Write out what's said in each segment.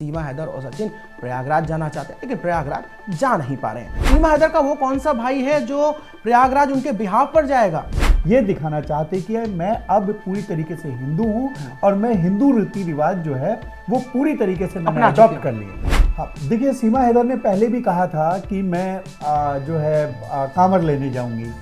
सीमा हैदर और सचिन प्रयागराज जाना चाहते हैं लेकिन प्रयागराज जा नहीं पा रहे हैं। सीमा हैदर का वो कौन सा भाई है जो प्रयागराज उनके बिहाफ पर जाएगा? ये दिखाना चाहते कि मैं अब पूरी तरीके से हिंदू हूँ और मैं हिंदू रीति रिवाज जो है वो पूरी तरीके से मैंने अडॉप्ट कर लिए। हाँ, देखिए सीमा हैदर ने पहले भी कहा था कि मैं जो है कांवर लेने जाऊंगी।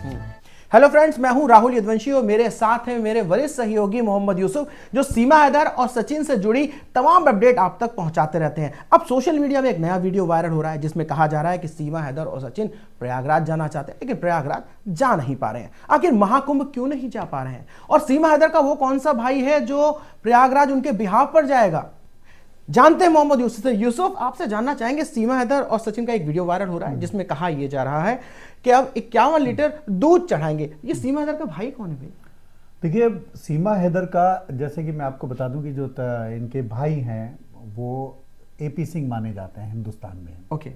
हेलो फ्रेंड्स, मैं हूं राहुल यदवंशी और मेरे साथ हैं मेरे वरिष्ठ सहयोगी मोहम्मद यूसुफ, जो सीमा हैदर और सचिन से जुड़ी तमाम अपडेट आप तक पहुंचाते रहते हैं। अब सोशल मीडिया में एक नया वीडियो वायरल हो रहा है जिसमें कहा जा रहा है कि सीमा हैदर और सचिन प्रयागराज जाना चाहते हैं लेकिन प्रयागराज जा नहीं पा रहे हैं। आखिर महाकुंभ क्यों नहीं जा पा रहे हैं? और सीमा हैदर का वो कौन सा भाई है जो प्रयागराज उनके बिहाफ पर जाएगा? जानते हैं मोहम्मद यूसुफ से। यूसुफ, आपसे जानना चाहेंगे, सीमा हैदर और सचिन का एक वीडियो वायरल हो रहा है जिसमें कहा यह जा रहा है कि अब 51 लीटर दूध चढ़ाएंगे। ये सीमा हैदर का भाई कौन है भाई? देखिए सीमा हैदर का, जैसे कि मैं आपको बता दूं कि जो इनके भाई हैं वो एपी सिंह माने जाते हैं हिंदुस्तान में। ओके।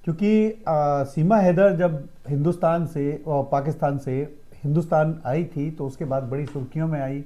क्योंकि सीमा हैदर जब हिंदुस्तान से और पाकिस्तान से हिंदुस्तान आई थी तो उसके बाद बड़ी सुर्खियों में आई,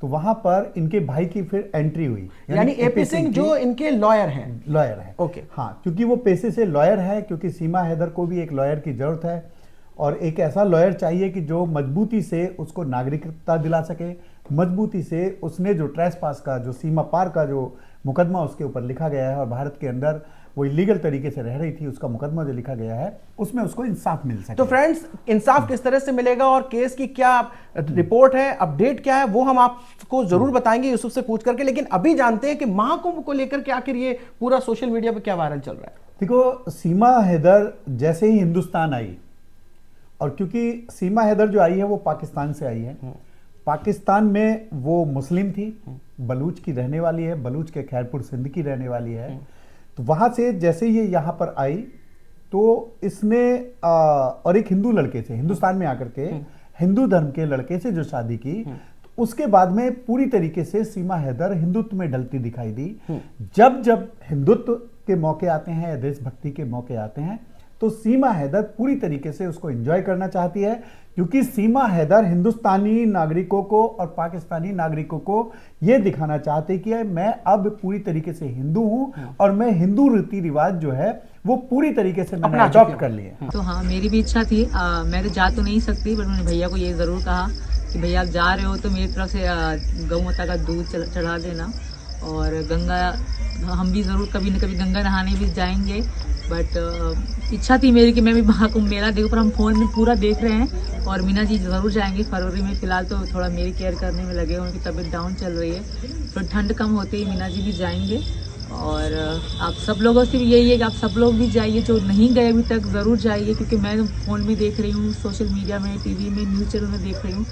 तो वहां पर इनके भाई की फिर एंट्री हुई। यानी एपी सिंह जो इनके लॉयर हैं। ओके। हाँ, क्योंकि वो पेशे से लॉयर है, क्योंकि सीमा हैदर को भी एक लॉयर की जरूरत है और एक ऐसा लॉयर चाहिए कि जो मजबूती से उसको नागरिकता दिला सके, मजबूती से उसने जो ट्रेसपास का, जो सीमा पार का जो मुकदमा उसके ऊपर लिखा गया है और भारत के अंदर वो इलीगल तरीके से रह रही थी, उसका मुकदमा जो लिखा गया है उसमें उसको इंसाफ मिल सके। तो फ्रेंड्स, इंसाफ किस तरह से मिलेगा और केस की क्या रिपोर्ट है, अपडेट क्या है, वो हम आपको जरूर बताएंगे यूसुफ से पूछ करके। लेकिन अभी जानते हैं कि महाकुंभ को लेकर के आखिर ये पूरा सोशल मीडिया पे क्या वायरल चल रहा है। देखो, सीमा हैदर जैसे ही हिंदुस्तान आई, और क्योंकि सीमा हैदर जो आई है वो पाकिस्तान से आई है, पाकिस्तान में वो मुस्लिम थी, बलूच की रहने वाली है, बलूच के खैरपुर सिंध की रहने वाली है। तो वहां से जैसे ये यहाँ पर आई तो इसने और एक हिंदू लड़के से, हिंदुस्तान में आकर के हिंदू धर्म के लड़के से जो शादी की, तो उसके बाद में पूरी तरीके से सीमा हैदर हिंदुत्व में ढलती दिखाई दी। जब जब हिंदुत्व के मौके आते हैं या देशभक्ति के मौके आते हैं तो सीमा हैदर पूरी तरीके से उसको एंजॉय करना चाहती है, क्योंकि सीमा हैदर हिंदुस्तानी नागरिकों को और पाकिस्तानी नागरिकों को यह दिखाना चाहते कि मैं अब पूरी तरीके से हिंदू हूं और मैं हिंदू रीति रिवाज जो है वो पूरी तरीके से मैंने अडॉप्ट कर लिए। तो हाँ, मेरी भी इच्छा थी। मैं तो जा तो नहीं सकती, पर मैंने भैया को ये जरूर कहा कि भैया आप जा रहे हो तो मेरी तरफ से गौ माता का दूध चढ़ा देना, और गंगा हम भी जरूर कभी न कभी गंगा नहाने भी जाएंगे। बट इच्छा थी मेरी कि मैं भी महाकुंभ मेला देखूं, पर हम फोन में पूरा देख रहे हैं और मीना जी जरूर जाएंगे फरवरी में। फिलहाल तो थोड़ा मेरी केयर करने में लगे, उनकी तबीयत डाउन चल रही है, तो ठंड कम होते ही मीना जी भी जाएंगे। और आप सब लोगों से भी यही है कि आप सब लोग भी जाइए, जो नहीं गए अभी तक ज़रूर जाइए, क्योंकि मैं फोन में देख रही हूँ, सोशल मीडिया में, टीवी में, न्यूज़ चैनल में देख रही हूँ।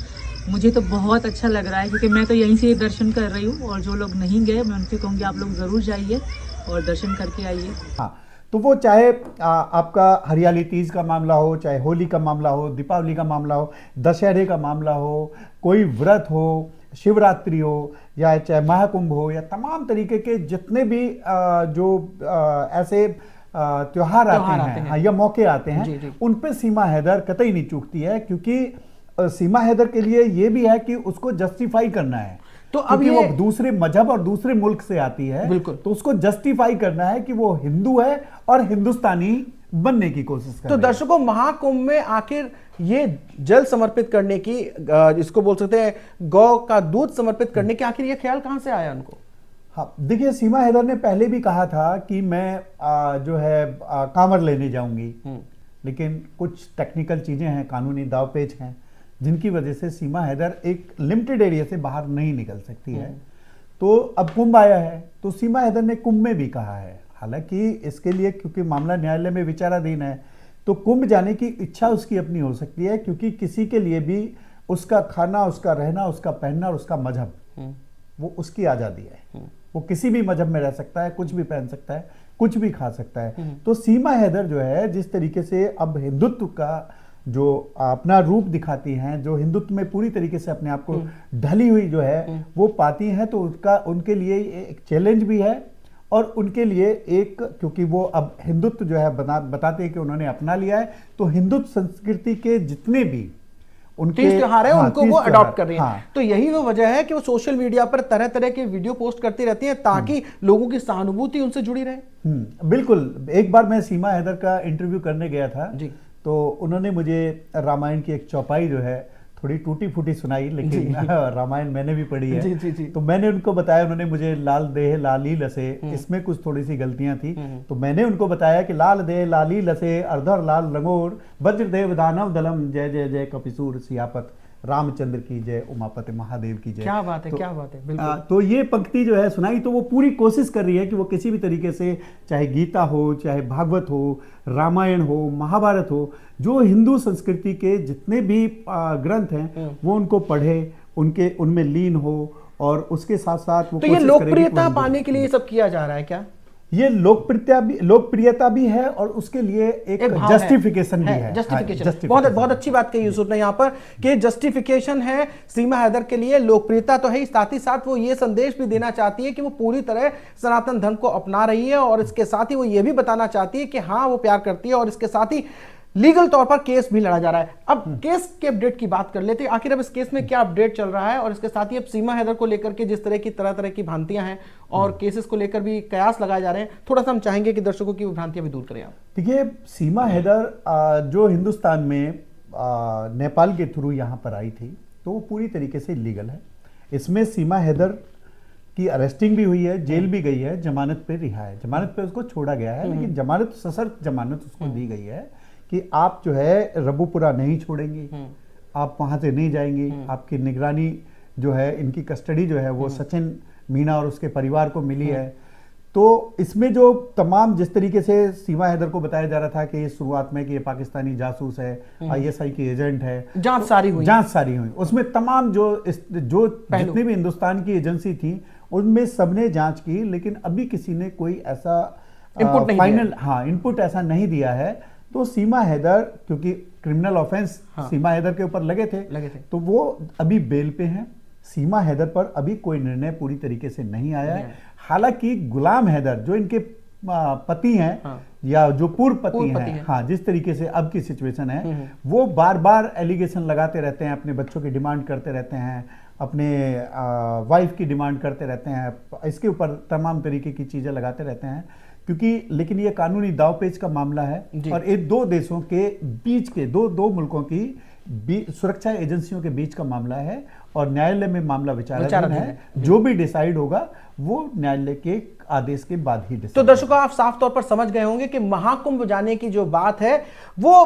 मुझे तो बहुत अच्छा लग रहा है, क्योंकि मैं तो यहीं से दर्शन कर रही हूँ, और जो लोग नहीं गए मैं उनसे कहूँगी आप लोग ज़रूर जाइए और दर्शन करके आइए। हाँ, तो वो चाहे आपका हरियाली तीज का मामला हो, चाहे होली का मामला हो, दीपावली का मामला हो, दशहरे का मामला हो, कोई व्रत हो, शिवरात्रि हो, या चाहे महाकुंभ हो, या तमाम तरीके के जितने भी जो ऐसे त्योहार आते हैं या मौके आते हैं, उन पे सीमा हैदर कतई नहीं चूकती है। क्योंकि सीमा हैदर के लिए ये भी है कि उसको जस्टिफाई करना है, तो अभी वो दूसरे मजहब और दूसरे मुल्क से आती है, बिल्कुल, तो उसको जस्टिफाई करना है कि वो हिंदू है और हिंदुस्तानी बनने की कोशिश कर। तो दर्शकों, महाकुंभ में आखिर ये जल समर्पित करने की, इसको बोल सकते हैं गौ का दूध समर्पित करने की, आखिर ये ख्याल कहां से आया उनको? हाँ, देखिए सीमा हैदर ने पहले भी कहा था कि मैं जो है कांवर लेने जाऊंगी, लेकिन कुछ टेक्निकल चीजें हैं, कानूनी दावपेच हैं, जिनकी वजह से सीमा हैदर एक लिमिटेड एरिया से बाहर नहीं निकल सकती है। तो अब कुंभ आया है तो सीमा हैदर ने कुंभ में भी कहा है, हालांकि इसके लिए क्योंकि मामला न्यायालय में विचाराधीन है, तो कुंभ जाने की इच्छा उसकी अपनी हो सकती है, क्योंकि किसी के लिए भी उसका खाना, उसका रहना, उसका पहनना और उसका मजहब, वो उसकी आज़ादी है। वो किसी भी मजहब में रह सकता है, कुछ भी पहन सकता है, कुछ भी खा सकता है। तो सीमा हैदर जो है जिस तरीके से अब हिंदुत्व का जो अपना रूप दिखाती हैं, जो हिंदुत्व में पूरी तरीके से अपने आप को ढली हुई जो है वो पाती हैं, तो उसका उनके लिए एक चैलेंज भी है, और उनके लिए एक, क्योंकि वो अब हिंदुत्व जो है बताते हैं कि उन्होंने अपना लिया है, तो हिंदुत्व संस्कृति के जितने भी तीज त्योहार है उनको वो तीज अडॉप्ट त्योहार, कर रही है। हाँ। तो यही वो वजह है कि वो सोशल मीडिया पर तरह तरह के वीडियो पोस्ट करती रहती हैं ताकि लोगों की सहानुभूति उनसे जुड़ी रहे। बिल्कुल। एक बार मैं सीमा हैदर का इंटरव्यू करने गया था जी। तो उन्होंने मुझे रामायण की एक चौपाई जो है थोड़ी टूटी फूटी सुनाई, लेकिन रामायण मैंने भी पढ़ी है। जी, जी, जी। तो मैंने उनको बताया, उन्होंने मुझे लाल देह लाली लसे, इसमें कुछ थोड़ी सी गलतियां थी, तो मैंने उनको बताया कि लाल देह लाली लसे अर्धर लाल लंगोर वज्रदेव दानव दलम जय जय जय कपिसूर सियापत रामचंद्र की जय उमापति महादेव की जय। क्या बात है, क्या बात है, बिल्कुल। तो ये पंक्ति जो है सुनाई, तो वो पूरी कोशिश कर रही है कि वो किसी भी तरीके से, चाहे गीता हो, चाहे भागवत हो, रामायण हो, महाभारत हो, जो हिंदू संस्कृति के जितने भी ग्रंथ हैं वो उनको पढ़े, उनमें लीन हो, और उसके साथ साथ वो तो ये लोकप्रियता पाने के लिए ये सब किया जा रहा है क्या? ये लोकप्रियता भी है और उसके लिए एक जस्टिफिकेशन भी है। जस्टिफिकेशन बहुत अच्छी बात कही यूसुफ ने यहाँ पर कि जस्टिफिकेशन है सीमा हैदर के लिए, लोकप्रियता तो है, साथ ही साथ वो ये संदेश भी देना चाहती है कि वो पूरी तरह सनातन धर्म को अपना रही है, और इसके साथ ही वो ये भी बताना चाहती है कि हाँ वो प्यार करती है, और इसके साथ ही लीगल तौर पर केस भी लड़ा जा रहा है। अब केस के अपडेट की बात कर लेते हैं, आखिर अब इस केस में क्या अपडेट चल रहा है, और इसके साथ ही अब सीमा हैदर को लेकर के जिस तरह तरह की भ्रांतियां हैं और केसेस को लेकर भी कयास लगाए जा रहे हैं, थोड़ा सा हम चाहेंगे कि दर्शकों की भ्रांतियां भी दूर करें आप। देखिए, सीमा हैदर जो हिंदुस्तान में नेपाल के थ्रू यहाँ पर आई थी, तो वो पूरी तरीके से लीगल है। इसमें सीमा हैदर की अरेस्टिंग भी हुई है, जेल भी गई है, जमानत पे रिहा है, जमानत पे उसको छोड़ा गया है, लेकिन जमानत सशर्त जमानत उसको दी गई है कि आप जो है रबुपुरा नहीं छोड़ेंगे, आप वहां से नहीं जाएंगे, आपकी निगरानी जो है, इनकी कस्टडी जो है वो सचिन मीना और उसके परिवार को मिली है। तो इसमें जो तमाम, जिस तरीके से सीमा हैदर को बताया जा रहा था कि शुरुआत में कि ये पाकिस्तानी जासूस है, ISI की एजेंट है, जांच सारी हुई, उसमें तमाम जो जितनी भी हिंदुस्तान की एजेंसी थी उनमें सबने जांच की, लेकिन अभी किसी ने कोई ऐसा इनपुट ऐसा नहीं दिया है। तो सीमा हैदर, क्योंकि क्रिमिनल ऑफेंस सीमा हैदर के ऊपर लगे थे, तो वो अभी बेल पे हैं। सीमा हैदर पर अभी कोई निर्णय पूरी तरीके से नहीं आया है। हालांकि गुलाम हैदर जो इनके पति हैं, या जो पूर्व पति हैं, हाँ, जिस तरीके से अब की सिचुएशन है, वो बार बार एलिगेशन लगाते रहते हैं, अपने बच्चों की डिमांड करते रहते हैं, अपने वाइफ की डिमांड करते रहते हैं, इसके ऊपर तमाम तरीके की चीजें लगाते रहते हैं, क्योंकि लेकिन ये कानूनी दावपेच का मामला है, और ये दो देशों के बीच के दो मुल्कों की सुरक्षा एजेंसियों के बीच का मामला है, और न्यायालय में मामला विचाराधीन है। जो भी डिसाइड होगा वो न्यायालय के आदेश के बाद ही डिसाइड। तो दर्शकों, आप साफ तौर पर समझ गए होंगे कि महाकुंभ जाने की जो बात है वो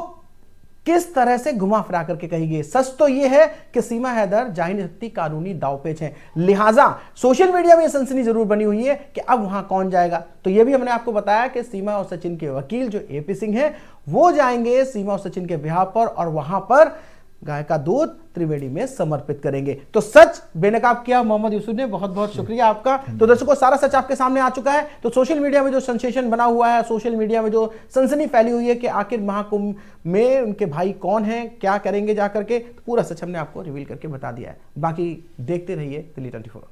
किस तरह से घुमा फिरा करके कही गई। सच तो यह है कि सीमा हैदर जा ही नहीं सकती, कानूनी दावपेच है, लिहाजा सोशल मीडिया में यह सनसनी जरूर बनी हुई है कि अब वहां कौन जाएगा। तो यह भी हमने आपको बताया कि सीमा और सचिन के वकील जो AP सिंह है वो जाएंगे सीमा और सचिन के बिहार पर, और वहां पर गाय का दूध त्रिवेणी में समर्पित करेंगे। तो सच बेनकाब किया मोहम्मद यूसुफ ने, बहुत बहुत शुक्रिया आपका। तो दर्शकों, सारा सच आपके सामने आ चुका है। तो सोशल मीडिया में जो सेंसेशन बना हुआ है, सोशल मीडिया में जो सनसनी फैली हुई है कि आखिर महाकुंभ में उनके भाई कौन हैं, क्या करेंगे जाकर के, तो पूरा सच हमने आपको रिवील करके बता दिया है। बाकी देखते रहिए दिल्ली 24।